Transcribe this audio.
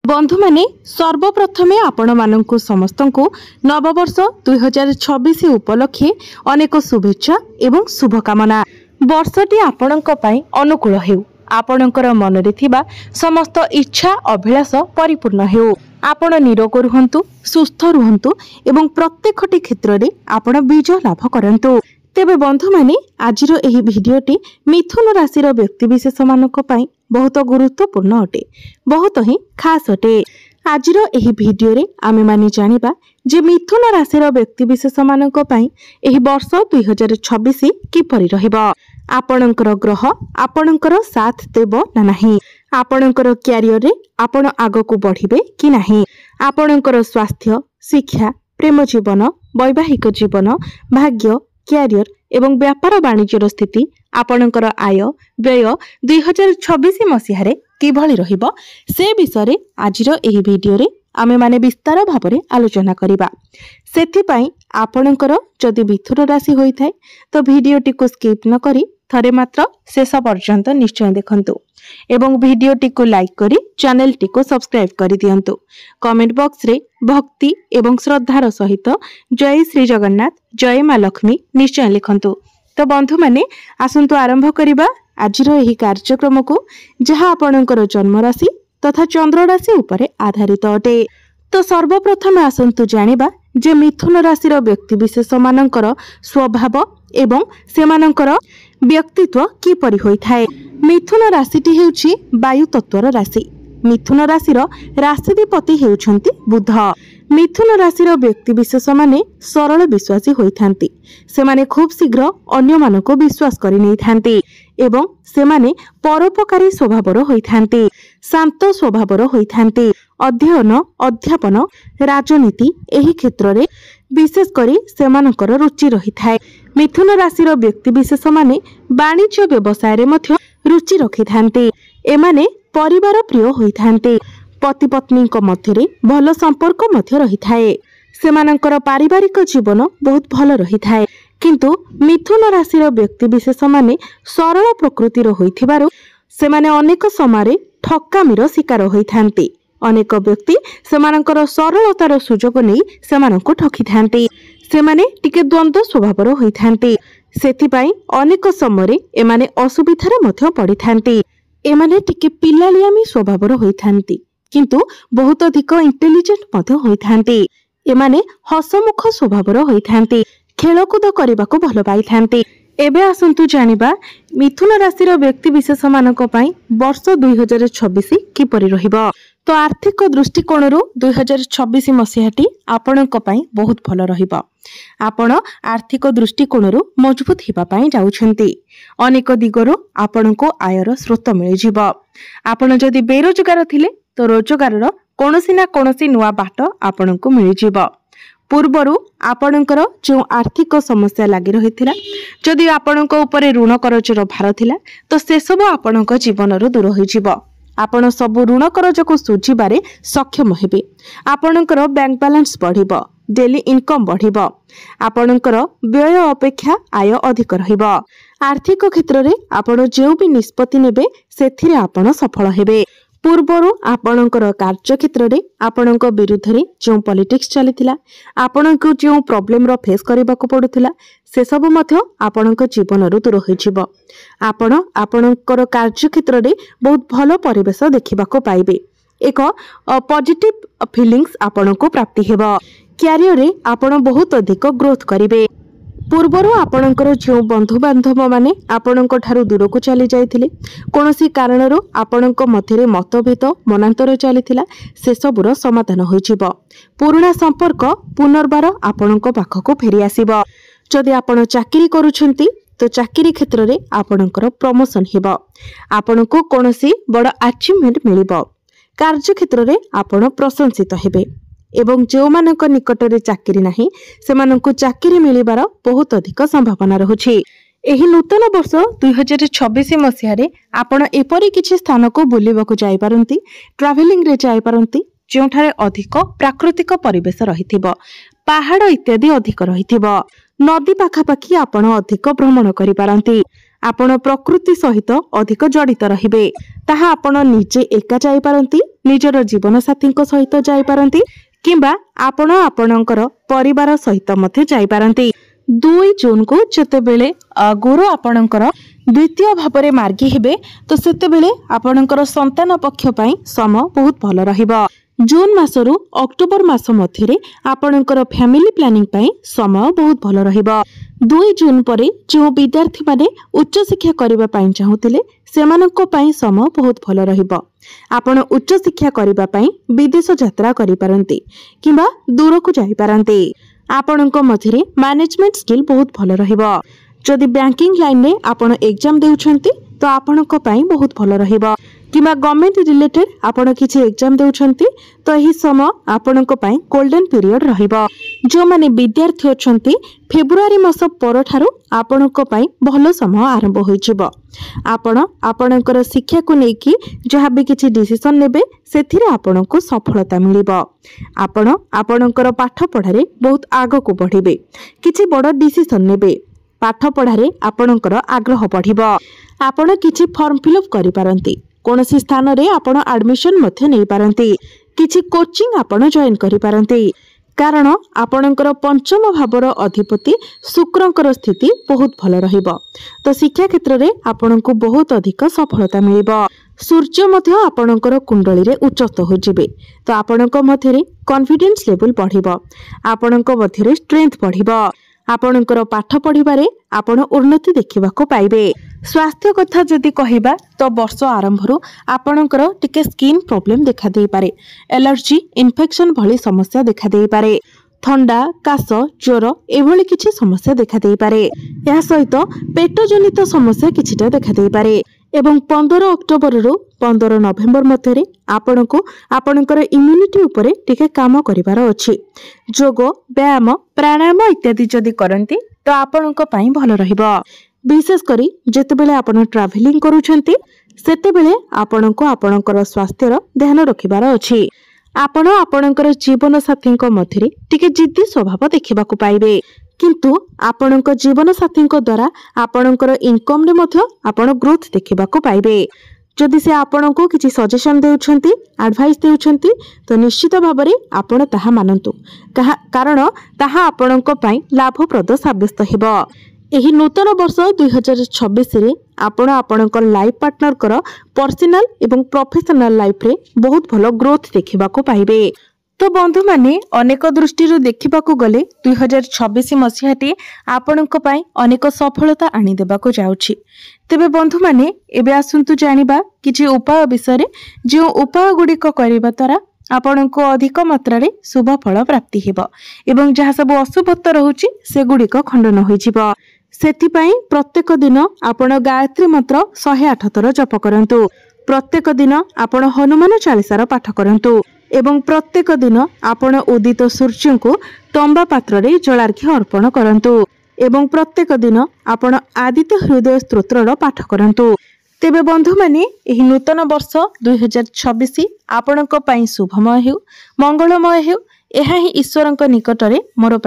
बंधु माने सर्वप्रथमे आपण मानंकु समस्तंकु नववर्ष 2026 उपलक्षे अनेक शुभेच्छा एवं शुभकामना। वर्षटी आपणक पई अनुकूल हेउ, आपणकर मनरे थिबा समस्त इच्छा अभिलाष परिपूर्ण हेउ, आपण निरोग रुहंतु, सुस्थ रुहंतु एवं प्रत्येकटी क्षेत्र रे आपण विजय लाभ करंतु। तेबे बंधु माने आजिर एही भिडियोटी मिथुन राशिर व्यक्तिविशेष मानक पई बहुत गुरुत्वपूर्ण अटे, बहुत ही खास अटे। आजिर एही भिडियो रे आमे माने जानिबा जे मिथुन राशिर व्यक्तिविशेष मानक पई एही वर्ष 2026 किपरि रहिबो, आपणकर ग्रह आपणकर साथ देबो ना नाही, आपणकर क्यारियर रे आपण आगकू बढ़िबे कि नाही, आपणकर स्वास्थ्य, शिक्षा, प्रेम जीवन, वैवाहिक जीवन, भाग्य, क्यारियर एवं व्यापार वाणिज्यर स्थिति, आपणकर आय व्यय 2026 मसीह किभଳି रहिबो से विषय आजिर एही भिडियो रे आमे माने विस्तार भाबरे आलोचना करिबा। सेथि पई आपणकर जदि मिथुन राशि होई थाए तो भिडियोटी को स्किप न करी थरे मात्र शेष पर्यंत निश्चय देखंतु एवं भिडियोटी को लाइक करी चैनल टी को सब्सक्राइब करि दियंतु। कमेंट बॉक्स रे भक्ति एवं श्रद्धार सहित जय श्री जगन्नाथ, जय मां लक्ष्मी निश्चय लिखंतु। तो बंधु माने आसंतु आरंभ करिबा आजिर एही कार्यक्रम को, जहा आपणकर जन्म राशि तथा चंद्र राशि उपरे आधारित अटे। तो सर्वप्रथम आसंतु जानिबा जे मिथुन राशिर व्यक्तिविशेष मानकर स्वभाव एवं सेमानकर व्यक्तित्व किपरि होई थाए। मिथुन राशिटी हेउछि वायु तत्वर राशि। मिथुन राशिर राशिधिपति हेउछंती बुध। मिथुन राशिर व्यक्तिविशेष माने सरल विश्वासी होइथांती, सेमाने खूब शीघ्र अन्य मानको विश्वास करि नै थांती एवं सेमाने परोपकारी स्वभावर होइथांती, शांत स्वभावर होइथांती। अध्ययन, अध्यापन, राजनीति एही क्षेत्र रे विशेष करी सेमानकर रुचि रही थाए। मिथुन राशिर व्यक्तिविशेष माने वाणिज्य व्यवसाय रे मध्य रुचि रखि थांती। एमाने परिवार प्रिय होई थांती। पति पत्नी मध्य भल संपर्क मध्य रही थाए। सेमानकर पारिवारिक जीवन बहुत भल रही थाए, किंतु मिथुन राशिर व्यक्तिविशेष माने सरल प्रकृतिर होइथिबारु सेमाने अनेक समय ठकामीर शिकार होई थांती। अनेक व्यक्ति सेमानकर सरलतार सुजोग नै सेमानंकु ठकी थांती। सेमाने टिके द्वंद्व स्वभावर होई थांती, सेथिपाई अनेक समय एमाने असुविधार मध्य पड़ी थांती। एमाने टिके पिलालियामी स्वभावर होई थांती, किंतु बहुत अधिक इंटेलिजेंट मध्य होई थांती। एमाने हसमुख स्वभावर होई थांती, खेलकूद करबाको भल पाई थांती। एबे आसंतु जानिबा मिथुन राशिर व्यक्तिविशेष मानक पई वर्ष 2026 किपरि रहिबो। तो आर्थिक दृष्टिकोण 2026 मसीहाटी आपणक पई बहुत भल रहिबो। आपण आर्थिक दृष्टिकोण मजबूत हेबा पई जाउछंती। अनेक दिगरो आपणको आयर स्रोत मिलि जिवो। आपण जदि बेरोजगार थिले तो रोजगारर कोनोसी ना कोनोसी नुआ बाट आपणको मिलि जिवो। पूर्वरु आपणकर जो आर्थिक समस्या लागि रहिथिला, जदि आपणको ऊपर ऋण करजर भार थिला तो से सब आपणको जीवनरु दूर होई जिवो। आपण सब ऋण करज को सुझिबारे सक्षम हेबे। आपणकर बैंक बैलेंस बढ़िबो, डेली इनकम बढ़िबो, आपणकर व्यय अपेक्षा आय अधिक रहिबो। आर्थिक क्षेत्र रे आपण जेउ भी निष्पत्ति नेबे सेथिरे आपण सफल हेबे। पूर्वरु आपणकर कार्य क्षेत्र रे आपणक विरुद्ध रे जो पॉलिटिक्स चलीथिला, आपणक जो प्रॉब्लम रो फेस करबाको पडुथिला, से सब मध्य आपणक जीवन रु दूर होई जिवो। आपण आपणकर कार्य क्षेत्र रे बहुत भलो परिवेश देखिबाको पाइबे। एक पॉजिटिव फीलिंग्स आपणको प्राप्ति हेबो। क्यारियर रे आपण बहुत अधिक ग्रोथ करिवे। पूर्वरु आपणकर जो बंधु बांधव माने आपणक ठारू दूर को चली जाइथिले, कोनोसी कारणरो आपणक मध्यरे मतभेद मनांतर चलीथिला, से सबुर समाधान होई जिवो। पुराना संपर्क पुनर्बार आपणक पाखको फेरी आसीबो। जदि आपण चाकरी करूछंती तो चाकरी क्षेत्र रे आपणकर प्रमोशन हेबो। आपणको कोनोसी बड़ अचीवमेंट मिलिबो। कार्य क्षेत्र रे आपण प्रशंसित हेबे एवं जो मानक निकट रे चाकरी नाही सेमानंकु चाकरी मिलिबार बहुत अधिक संभावना रहुछि। एही नूतन वर्ष 2026 मसीह रे आपण एपरि किछि स्थान को बुलिबाकू जाई पारंती, ट्रैवलिंग रे जाई पारंती, जोठारे अधिक प्राकृतिक परिवेश रहिथिबो, पहाड़ इत्यादि अधिक रहिथिबो। नदी पाखापाखि आपण अधिक भ्रमण करि पारंती। आपण प्रकृति सहित अधिक जड़ित रहिबे। ताहा आपण निजे एका जाई पारंती, निजर जीवन साथी सहित जाई पारंती, किंबा आपण आपणकर परिवार सहित मध्य जाई पारंती। 2 जून को जेतेबेले गुरु आपणकर द्वितीय भाव मार्गी हेबे तो सेतेबेले आपणकर संतान पक्ष पई समय बहुत भल रहिबो। जून मासरू अक्टोबर मास मध्यरे आपणकर फैमिली प्लानिंग पई समय बहुत भल रहिबो। 2 जून परे जो विद्यार्थी माने उच्च शिक्षा करिबा पई चाहुतिले सेमाननको पई समय बहुत भल रहिबो। आपण उच्च शिक्षा करिबा पई विदेश यात्रा करि पारंती किंबा दूर को जाई पारंती। आपणको मध्यरे मैनेजमेंट स्किल बहुत भल रहिबो। जदि बैंकिंग लाइन में आपण एग्जाम देउछंती तो आपणको पई बहुत भल रहिबो, किंबा गवर्नमेंट रिलेटेड आपण किछि एग्जाम देउछंती तो एही समय आपणको पई गोल्डन पीरियड रहिबो। जो माने विद्यार्थी अछंती फेब्रुआरी मास परठारु आपणको पई भलो समय आरंभ होई जिवो। आपण आपणकर शिक्षा को नेकी जहा भी किछि डिसिजन नेबे सेथिरे आपणको सफलता मिलिबो। आपण आपणकर पाठ पढारे बहुत आगो को बढ़िबे, किछि बड़ डिसिजन नेबे, पाठ पढारे आपणकर आग्रह बढ़िबो। आपण किछि फॉर्म फिलअप करि पारंती, कोनोसी स्थान रे आपण एडमिशन मथे नै पारंती, किछि कोचिंग आपण जॉइन करि पारंती, कारण आपणकर पंचम भावर अधिपति शुक्रंकर स्थिति बहुत भल रहिबो। तो शिक्षा क्षेत्र रे आपणको बहुत अधिक सफलता मिलिबो। सूर्य मध्य आपणकर कुंडली रे उच्चस्थ हो जिबे तो आपणको मध्यरे कॉन्फिडेंस लेवल बढ़िबो, आपणको मध्यरे स्ट्रेंथ बढ़िबो। आपणकर पाठ पढ़िबारे आपण उन्नति देखिबाको पाइबे। स्वास्थ्य कथा जदि कहिबा तो वर्ष आरंभरू आपणकर टिके स्किन प्रॉब्लम देखा देई पारे, एलर्जी इन्फेक्शन भली समस्या देखा देई पारे, थंडा काश ज्वर एभली किछि समस्या देखा देई पारे। या सहित पेट जनित समस्या किछिटा देखा देई पारे। एवं 15 अक्टोबर रु 15 नवेम्बर मध्यरे आपणको आपणकर इम्यूनिटी उपरे टिके काम करिवार अछि। जोग व्यायाम प्राणायाम इत्यादि जदि करंती तो आपणको पई भलो रहिबो। विशेष करी जेतेबेले आपण ट्रैवलिंग करूछंती सेतेबेले आपणको आपणकर स्वास्थ्यर ध्यान रखिबार अछि। आपण आपणकर जीवन साथीଙ୍କ मध्यरे टिके जिद्दी स्वभाव देखिबाकू पाइबे, किंतु आपणक जीवन साथीଙ୍କ द्वारा आपणकर इनकम रे मध्य आपण ग्रोथ देखिबाकू पाइबे। जदि से आपणको किछि सजेशन देउछंती, एडवाइस देउछंती तो निश्चित भाबरे आपण ताहा मानंतु, कारण ताहा आपणक पई लाभप्रद साब्यस्त हेबो। एही नूतन वर्ष 2026 रे आपण आपणकर लाइफ पार्टनर कर पर्सनल एवं प्रोफेशनल लाइफ रे बहुत भलो ग्रोथ देखिबाकू पाइबे। तो बंधु माने अनेक दृष्टि देखिबाकू गले 2026 मसीहाटी आपणक पई अनेक सफलता आनी देबाकू जाउछि। तेबे बंधु माने एबे आसंतु जानिबा किछि उपाय विषय, जो उपाय गुड़िक करिबा द्वारा आपणको अधिक मात्रा रे शुभ फल प्राप्ति हेबो एवं जहा सब अशुभत्व रहुछि से गुड़िक खंडन होई जिवो। सेथिपई प्रत्येक दिन आपण गायत्री मंत्र 108 थर जप करंतु, प्रत्येक दिन आपण हनुमान चालीसार पाठ करंतु एवं प्रत्येक दिन आपण उदित सूर्य को तंबा पात्र रे जलार्घ्य अर्पण करंतु एवं प्रत्येक दिन आपण आदित्य हृदय स्तोत्रर पाठ करंतु। तेबे बंधु माने एही नूतन वर्ष 2026 आपणक पई शुभमय हेउ, मंगलमय हेउ, एहा ही ईश्वरक निकटरे मोर